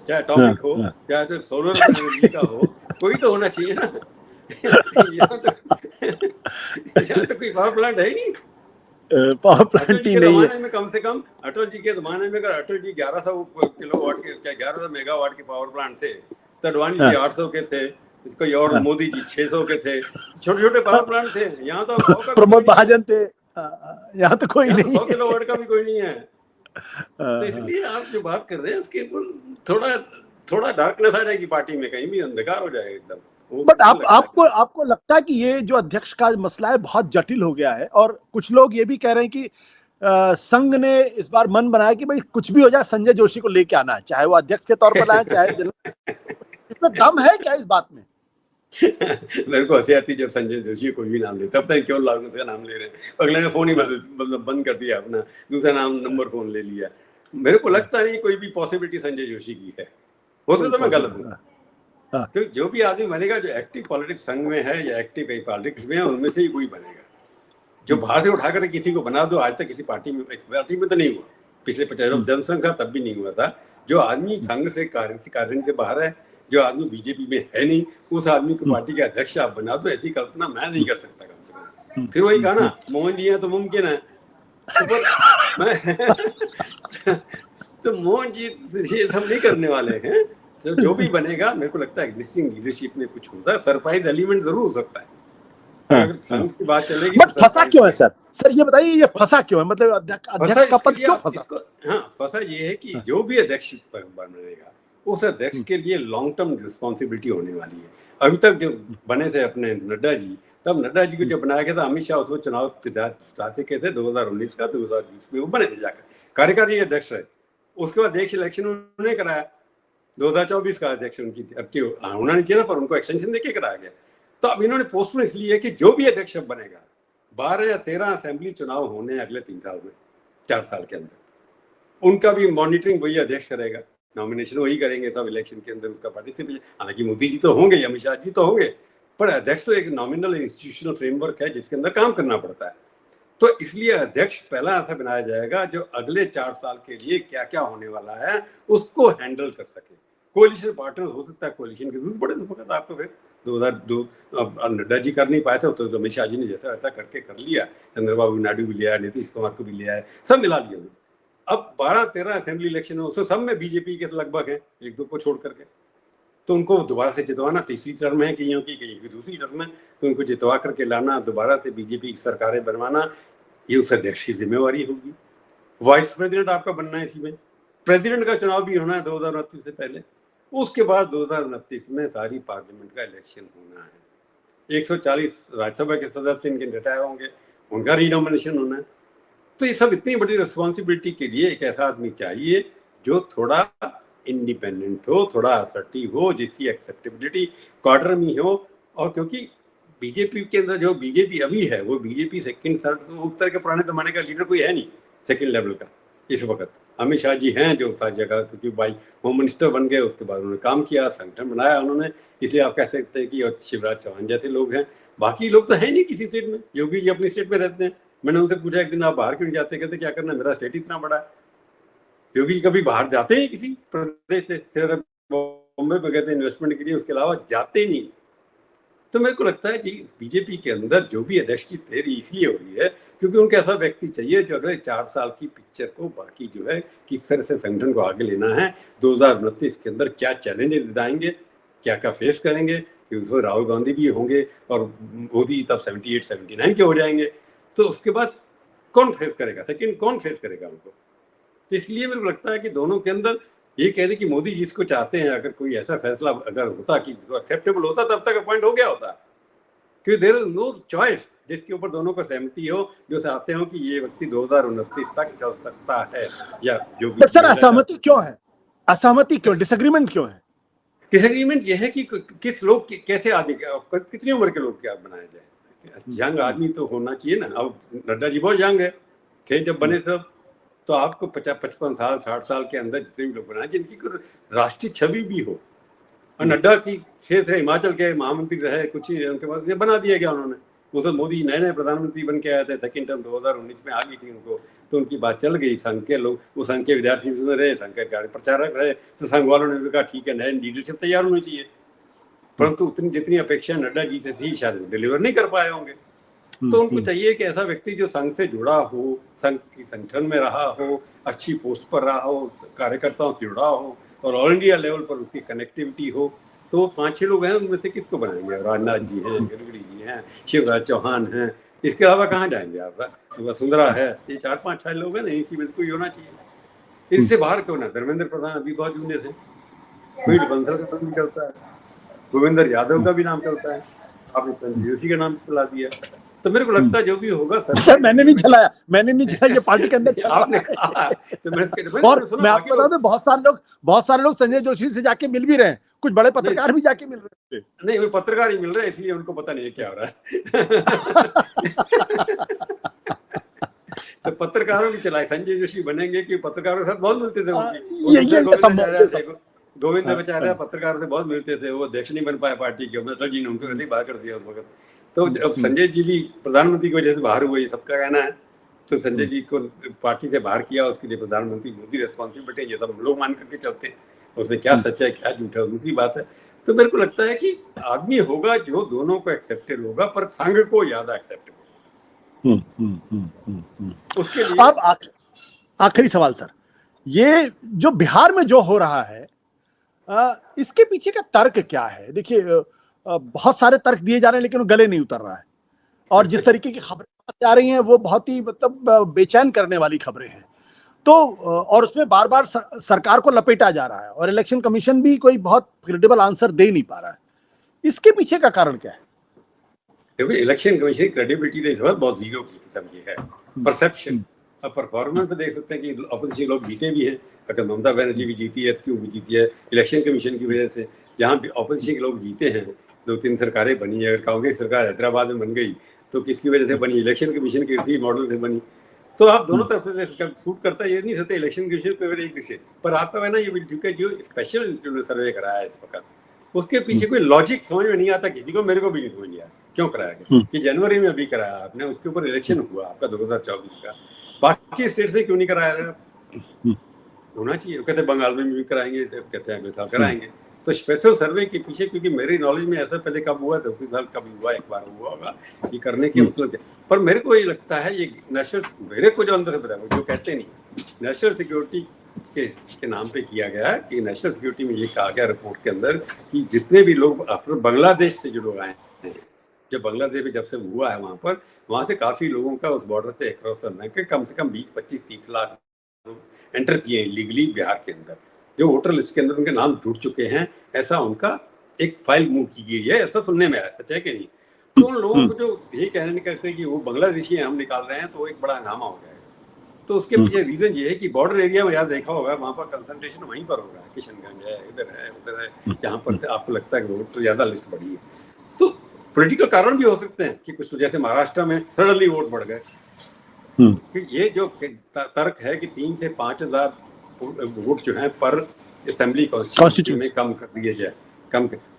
चाहे एटॉमिक हो, चाहे तो सोलर एनर्जी का हो, कोई तो होना चाहिए ना। यहाँ तो कोई पावर प्लांट है ही नहीं। पावर प्लांट ही नहीं है। में कम से कम अटल जी के जमाने में अगर अटल जी 1100 किलोवाट के, क्या 1100 मेगावाट के पावर प्लांट थे, तो अडवाणी जी 800 के थे, कोई और मोदी जी 600 के थे, छोटे छोटे पावर प्लांट थे। यहाँ तो 100 का प्रमोद महाजन थे, यहाँ तो कोई नहीं, 100 किलोवाट का भी कोई नहीं है। तो इसलिए आप जो बात कर रहे हैं उसके थोड़ा डार्कनेस आ जाएगी पार्टी में, कहीं भी अंधकार हो जाएगा एकदम। बट आपको लगता है कि ये जो अध्यक्ष का मसला है बहुत जटिल हो गया है? और कुछ लोग ये भी कह रहे हैं कि संघ ने इस बार मन बनाया कि भाई कुछ भी हो जाए संजय जोशी को लेके आना है, चाहे वो अध्यक्ष के तौर पर आए चाहे इसमें दम है क्या इस बात में? मेरे को हंसी आती जब संजय जोशी कोई भी नाम लेता, पता है क्यों लालू का नाम ले रहे हैं, अगले ने फोन ही मतलब बंद कर दिया, अपना दूसरा नंबर फोन ले लिया। मेरे को लगता नहीं कोई भी पॉसिबिलिटी संजय जोशी की है। हो सकता तो मैं गलत हूँ। तो जो भी आदमी बनेगा जो एक्टिव पॉलिटिक्स संघ में है या एक्टिव पॉलिटिक्स में है, उनमें से ही कोई बनेगा। जो बाहर से उठाकर किसी को बना दो, आज तक किसी पार्टी में तो नहीं हुआ। पिछले 50 जनसंघ था तब भी नहीं हुआ था। जो आदमी संघ से कार्य से बाहर है, जो आदमी बीजेपी में है नहीं, उस आदमी को पार्टी का अध्यक्ष आप बना दो, ऐसी कल्पना मैं नहीं कर सकता कम से कम। फिर वही कहा ना, मोहन जी है तो मुमकिन है, तो मोहन जी ये सब नहीं करने वाले हैं। तो जो भी बनेगा, मेरे को लगता है एग्जिस्टिंग लीडरशिप में कुछ होता है, सरप्राइज एलिमेंट जरूर हो सकता है। अगर संघ की बात चलेगी, बट फंसा क्यों है सर? सर ये बताइए, ये फंसा क्यों है? मतलब अध्यक्ष का पद क्यों फंसा? हाँ, फंसा ये है कि जो भी अध्यक्ष बनेगा, उस अध्यक्ष के लिए लॉन्ग टर्म रिस्पॉन्सिबिलिटी होने वाली है। अभी तक जो बने थे अपने नड्डा जी, तब नड्डा जी को जब बनाया गया था, अमित शाह उसमें चुनाव चाहते के थे 2019 का, 2020 में वो बने थे जाकर कार्यकारी अध्यक्ष रहे। उसके बाद देश इलेक्शन उन्होंने कराया, 2024 का अध्यक्ष उनकी अब की होना नहीं चाहिए था, पर उनको एक्सटेंशन देके कराया गया। तो अब इन्होंने पोस्टपोन इसलिए कि जो भी अध्यक्ष बनेगा, 12 या 13 असेंबली चुनाव होने अगले 3 साल में, 4 साल के अंदर, उनका भी मॉनिटरिंग वही अध्यक्ष करेगा, नॉमिनेशन वही करेंगे सब इलेक्शन के अंदर, उसका पार्टिसिपेशन। हालांकि मोदी जी तो होंगे, अमित शाह जी तो होंगे, पर अध्यक्ष तो एक नॉमिनल इंस्टीट्यूशनल फ्रेमवर्क है जिसके अंदर काम करना पड़ता है। तो इसलिए अध्यक्ष पहला ऐसा बनाया जाएगा जो अगले 4 साल के लिए क्या क्या होने वाला है उसको हैंडल कर सके। कोलिशन पार्टनर हो सकता है, कोलिशन की जरूरत पड़े तो वक्त आपको फिर 2002 नड्डा जी कर नहीं पाए थे, तो अमित शाह जी ने जैसा वैसा करके कर लिया, चंद्रबाबू नायडू भी लिया, नीतीश कुमार को भी लिया है, सब मिला लिया। अब 12-13 असेंबली इलेक्शन है, उसमें सब में बीजेपी के लगभग है, 1-2 को छोड़ करके। तो उनको दोबारा से जितवाना, तीसरी टर्म है कईयों की दूसरी टर्म है, तो उनको जितवा करके लाना, दोबारा से बीजेपी की सरकारें बनवाना, ये उस अध्यक्ष की जिम्मेवारी होगी। वाइस प्रेसिडेंट आपका बनना है इसी में। प्रेसिडेंट का चुनाव भी होना है 2029 से पहले। उसके बाद 2029 में सारी पार्लियामेंट का इलेक्शन होना है। 140 राज्यसभा के सदस्य इनके रिटायर होंगे, उनका रीनॉमिनेशन होना है। तो ये सब इतनी बड़ी रिस्पॉन्सिबिलिटी के लिए एक ऐसा आदमी चाहिए जो थोड़ा इंडिपेंडेंट हो, थोड़ा असर्टिव हो, जिसकी एक्सेप्टेबिलिटी क्वार्टर में हो। और क्योंकि बीजेपी के अंदर जो बीजेपी अभी है, वो बीजेपी सेकंड थर्ड, तो उत्तर के पुराने जमाने का लीडर कोई है नहीं सेकंड लेवल का इस वक्त। अमित शाह जी हैं जो सारी जगह, क्योंकि भाई होम मिनिस्टर बन गए, उसके बाद उन्होंने काम किया, संगठन बनाया उन्होंने, इसलिए आप कह सकते हैं कि और शिवराज चौहान जैसे लोग हैं। बाकी लोग तो है नहीं किसी स्टेट में। योगी जी अपनी स्टेट में रहते हैं। मैंने उनसे पूछा एक दिन, आप बाहर क्यों नहीं जाते? कहते क्या करना, मेरा स्टेट इतना बड़ा है। योगी जी कभी बाहर जाते ही किसी प्रदेश से, सिर्फ बॉम्बे में गए थे इन्वेस्टमेंट के लिए, उसके अलावा जाते नहीं। तो मेरे को लगता है कि बीजेपी के अंदर जो भी अध्यक्ष की तैयारी इसलिए हो रही है क्योंकि उनको ऐसा व्यक्ति चाहिए जो अगले 4 साल की पिक्चर को, बाकी जो है किस तरह से संगठन को आगे लेना है, 2029 के अंदर क्या चैलेंजेस आएंगे, क्या क्या फेस करेंगे, क्योंकि उसमें राहुल गांधी भी होंगे और मोदी तब 78-79 के हो जाएंगे। तो उसके बाद कौन फेस करेगा, सेकंड कौन फेस करेगा उनको। तो इसलिए मेरे को लगता है कि दोनों के अंदर ये कह दे कि मोदी जी इसको चाहते हैं, अगर कोई ऐसा फैसला अगर होता कि जो एक्सेप्टेबल होता तब तक अपॉइंट हो गया होता, क्योंकि देयर इज नो चॉइस जिसके ऊपर दोनों को सहमति हो, जो चाहते हो कि ये व्यक्ति 2029 तक चल सकता है या जो भी। बट सर असहमति क्यों है, असहमति क्यों, डिसएग्रीमेंट क्यों है? डिसएग्रीमेंट ये है कि किस लोग कैसे आदमी, कितनी उम्र के लोग क्या बनाया जाए। यंग आदमी तो होना चाहिए ना। अब नड्डा जी बहुत यंग है थे जब बने सब, तो आपको 55 साल 60 साल के अंदर जितने भी लोग बनाए जिनकी राष्ट्रीय छवि भी हो। और नड्डा की क्षेत्र हिमाचल के महामंत्री रहे, कुछ ही उनके बाद बना दिया गया उन्होंने। वो तो मोदी नए नए प्रधानमंत्री बन के आए थे, सेकेंड टर्म 2019 में आ गई थी उनको, तो उनकी बात चल गई। संघ के लोग, वो संघ के विद्यार्थी में रहे, संघ के प्रचारक रहे, तो संघ वालों ने भी कहा ठीक है नए लीडरशिप तैयार होनी चाहिए। परंतु उतनी जितनी अपेक्षा नड्डा जी से थी शायद वो डिलीवर नहीं कर पाए होंगे। तो उनको चाहिए कि ऐसा व्यक्ति जो संघ से जुड़ा हो, संघ की संगठन में रहा हो, अच्छी पोस्ट पर रहा हो, कार्यकर्ताओं से जुड़ा हो और ऑल इंडिया लेवल पर उसकी कनेक्टिविटी हो। तो 5-6 लोग हैं, उनमें से किसको बनाएंगे? राजनाथ जी हैं, गडकरी जी हैं, शिवराज चौहान हैं, इसके अलावा कहाँ जाएंगे आप? वसुंधरा है, ये 4-5-6 लोग हैं ना, इनकी बिल्कुल कोई होना चाहिए। इससे बाहर क्यों ना? धर्मेंद्र प्रधान अभी बहुत जूनियर थे, फील्ड बंसल का नाम निकलता है, भूपेंद्र यादव का भी नाम चलता है, आपने संजय जोशी का नाम चला दिया। तो मेरे को लगता है जो भी होगा सर मैंने नहीं चलाया, मैंने नहीं चलाया, ये पार्टी के अंदर चला आपने कहा। तो और मैं आपको बता दूं बहुत सारे लोग संजय जोशी से जाके मिल भी रहे हैं, कुछ बड़े पत्रकार भी जाके मिल रहे थे। नहीं वो पत्रकार ही मिल रहे हैं, इसलिए उनको पता नहीं है क्या हो रहा है। तो पत्रकारों की चलाए संजय जोशी बनेंगे कि पत्रकारों के साथ बहुत मिलते थे। गोविंद बेचारा पत्रकारों से बहुत मिलते थे, वो अध्यक्ष नहीं बन पाया पार्टी के, अमृतसर जी ने उनको ऐसे ही बाहर कर दिया उस वक्त। तो अब संजय जी भी प्रधानमंत्री की वजह से बाहर हुए, सबका कहना है। तो संजय जी को पार्टी से बाहर किया, उसके लिए प्रधानमंत्री मोदी रेस्पॉन्सिबिलिटी, ये सब लोग मान करके चलते हैं। उसमें क्या सच्चा है क्या झूठा है दूसरी बात है। तो मेरे को लगता है कि आदमी होगा जो दोनों को एक्सेप्टेड होगा, पर संघ को ज्यादा एक्सेप्टेड होगा। उसके लिए अब आखिरी सवाल सर, ये जो बिहार में जो हो रहा है इसके पीछे का तर्क क्या है? देखिए बहुत सारे तर्क दिए जा रहे हैं लेकिन वो गले नहीं उतर रहा है, और जिस तरीके की खबरें आ रही हैं वो बहुत ही मतलब बेचैन करने वाली खबरें हैं। तो और उसमें बार बार सरकार को लपेटा जा रहा है और इलेक्शन कमीशन भी कोई बहुत क्रेडिबल आंसर दे नहीं पा रहा है। इसके पीछे का कारण क्या है? देखिए इलेक्शन कमीशन की क्रेडिबिलिटी तो इस वक्त बहुत जीरो किस्म की है। परसेप्शन, अब परफॉर्मेंस तो देख सकते हैं कि अपोजिशन लोग जीते भी हैं। अगर ममता बनर्जी भी जीती है तो क्यों भी जीती है? इलेक्शन कमीशन की वजह से। जहाँ भी अपोजिशन के लोग जीते हैं, 2-3 सरकारें बनी है। अगर कांग्रेस सरकार हैदराबाद में बन गई तो किसकी वजह से बनी? इलेक्शन कमीशन के इसी मॉडल से बनी। तो आप दोनों तरफ से सूट करता है, ये नहीं सकते इलेक्शन कमीशन को एक दिशा। पर आपका कहना ये ठीक है, जो स्पेशल सर्वे कराया है इस वक्त, उसके पीछे कोई लॉजिक समझ में नहीं आता किसी को, मेरे को भी नहीं समझ नहीं आया क्यों कराया गया। कि जनवरी में अभी कराया आपने, उसके ऊपर इलेक्शन हुआ आपका 2024 का, बाकी स्टेट से क्यों नहीं कराया रहा? होना चाहिए। कहते बंगाल में भी कराएंगे, कहते हैं अगले साल कराएंगे। तो स्पेशल सर्वे के पीछे, क्योंकि मेरी नॉलेज में ऐसा पहले कब हुआ था, उसी साल कभी हुआ, एक बार हुआ होगा। ये करने के मतलब क्या? पर मेरे को ये लगता है ये नेशनल, मेरे को जो अंदर से पता है, जो कहते नहीं, नेशनल सिक्योरिटी के नाम पे किया गया है। कि नेशनल सिक्योरिटी में ये कहा गया रिपोर्ट के अंदर कि जितने भी लोग बांग्लादेश से जो लोग आए हैं, जो बांग्लादेश में जब से हुआ है वहाँ से काफी लोगों का उस बॉर्डर से क्रॉस करना है, कम से कम 20-25-30 लाख एंटर किए लीगली बिहार के अंदर, जो वोटर लिस्ट के अंदर उनके नाम जुड़ चुके हैं। ऐसा उनका एक फाइल मूव की गई है, ऐसा सुनने में आया, सच है कि नहीं? तो उन लोगों को जो ये कहने निकलते कि वो बांग्लादेशी हम निकाल रहे हैं तो एक बड़ा हंगामा हो जाएगा। तो उसके पीछे रीजन ये है कि बॉर्डर एरिया में याद देखा होगा, वहाँ पर कंसंट्रेशन वहीं पर होगा, किशनगंज है, इधर है, उधर है, जहाँ पर आपको लगता है कि वोट तो ज्यादा लिस्ट बढ़ी है। तो पॉलिटिकल कारण भी हो सकते हैं कि कुछ, जैसे महाराष्ट्र में सडनली वोट बढ़ गए। कि ये जो तर्क है कि 3 से 5 हजार वोट जो है पर असेंबली कॉन्स्टिट्यूशन में कम कर दिए जाए,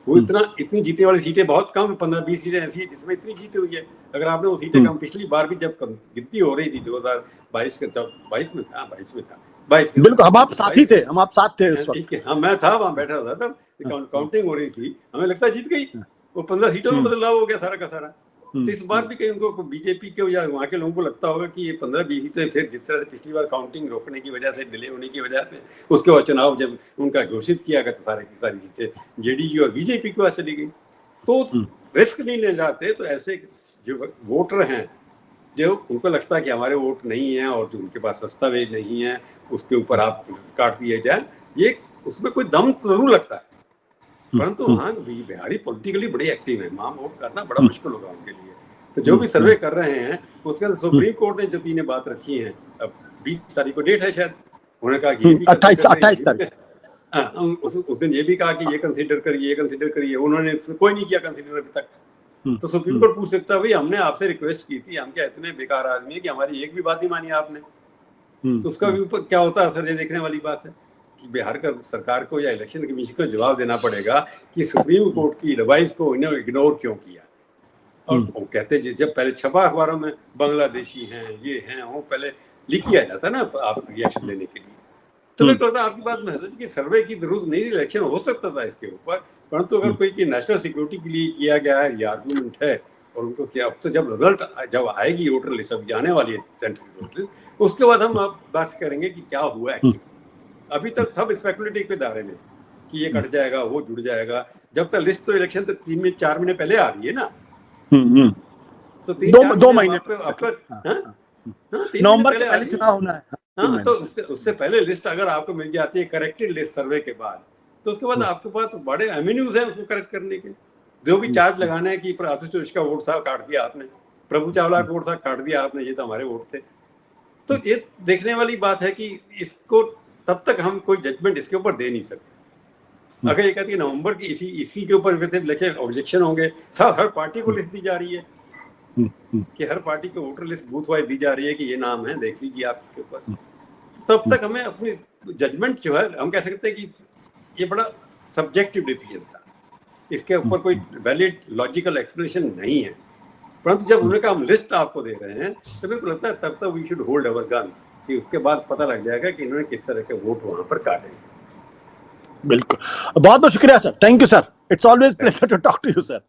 वो इतनी जीतने वाली सीटें बहुत कम, 15-20 सीटें ऐसी है जिसमें इतनी जीती हुई है। अगर आपने वो सीटें कम, पिछली बार भी जब गिनती हो रही थी 2022 में था, 22 में था, 22 बिल्कुल, हम आप साथ ही थे, हम आप साथ थे उस वक्त। ठीक है, हाँ मैं था वहां बैठा था तब, काउंटिंग हो रही थी, हमें लगता है जीत गई, वो 15 सीटों में बदलाव हो गया सारा का सारा। तो इस बार भी कहीं उनको बीजेपी के या वहाँ के लोगों को लगता होगा कि ये 15-20 सीटें फिर जिस तरह से पिछली बार काउंटिंग रोकने की वजह से, डिले होने की वजह से, उसके बाद चुनाव जब उनका घोषित किया गया तो सारी की सारी सीटें जेडीयू और बीजेपी के पास चली गई। तो रिस्क नहीं ले जाते तो ऐसे जो वोटर हैं, जो उनको लगता है कि हमारे वोट नहीं है और जो उनके पास दस्तावेज नहीं है उसके ऊपर आप काट दिए जाए, ये उसमें कोई दम तो जरूर लगता है। परंतु वहाँ बिहारी पॉलिटिकली बड़े एक्टिव है, वहाँ वोट करना बड़ा मुश्किल होगा उनके लिए। तो जो भी सर्वे कर रहे हैं उसके अंदर सुप्रीम कोर्ट ने जो 3 बात रखी है, अब 20 तारीख को डेट है शायद, उन्होंने कहा कि ये भी 28 तारीख, उस दिन ये भी कहा कि ये कंसीडर करिए, उन्होंने कोई नहीं किया कंसीडर अभी तक। तो सुप्रीम कोर्ट पूछ सकता है भाई हमने आपसे रिक्वेस्ट की थी, हम क्या इतने बेकार आदमी है कि हमारी एक भी बात नहीं मानी आपने? तो उसका भी ऊपर क्या होता है असर, ये देखने वाली बात है कि बिहार का सरकार को या इलेक्शन कमीशन को जवाब देना पड़ेगा कि सुप्रीम कोर्ट की एडवाइस को इन्होंने इग्नोर क्यों किया। और वो कहते जब पहले छपा अखबारों में बांग्लादेशी हैं, ये हैं, वो पहले लिख किया जाता ना आप रिएक्शन देने के लिए। तो मैं कहता आपकी बात में कि सर्वे की जरूरत नहीं थी, इलेक्शन हो सकता था इसके ऊपर, परंतु अगर कोई की नेशनल सिक्योरिटी के लिए किया गया है, ये आर्गूमेंट है, और उनको क्या अब तो जब रिजल्ट जब आएगी वोटर लिस्ट, अभी आने वाली है सेंट्रल वोटर लिस्ट, उसके बाद हम अब बात करेंगे कि क्या हुआ एक्चुअली। अभी तक सब स्पेकुलेटिव के दायरे में कि ये कट जाएगा, वो जुड़ जाएगा, जब तक लिस्ट तो इलेक्शन तो 3-4 महीने पहले आ रही है ना। तो 2 महीने नवंबर के पहले चुनाव होना है। हाँ, तो उससे पहले लिस्ट अगर आपको मिल जाती है करेक्टेड लिस्ट सर्वे के बाद, तो उसके बाद आपके पास बड़े एवेन्यूज हैं उसको करेक्ट करने के। जो भी चार्ज लगाना है कि आशुतोष जोशी का वोट था काट दिया आपने, प्रभु चावला का वोट था काट दिया आपने, ये तो हमारे वोट थे। तो ये देखने वाली बात है कि इसको तब तक हम कोई जजमेंट इसके ऊपर दे नहीं सकते। अगर ये कहती है नवंबर की इसी के ऊपर ऑब्जेक्शन होंगे, सब हर पार्टी को लिस्ट दी जा रही है कि हर पार्टी को वोटर लिस्ट बूथ वाइज दी जा रही है कि ये नाम है, देख लीजिए आप इसके ऊपर, तब तक हमें अपनी जजमेंट जो है हम कह सकते हैं कि ये बड़ा सब्जेक्टिव डिसीजन था, इसके ऊपर कोई वैलिड लॉजिकल एक्सप्लेनेशन नहीं है। परंतु जब उन्होंने कहा हम लिस्ट आपको दे रहे हैं, तो मेरे को लगता है तब तक we should hold our guns, कि उसके बाद पता लग जाएगा कि इन्होंने किस तरह के वोट वहां पर काटे। बिल्कुल, बहुत बहुत शुक्रिया sir, thank you sir, it's always pleasure to talk to you sir.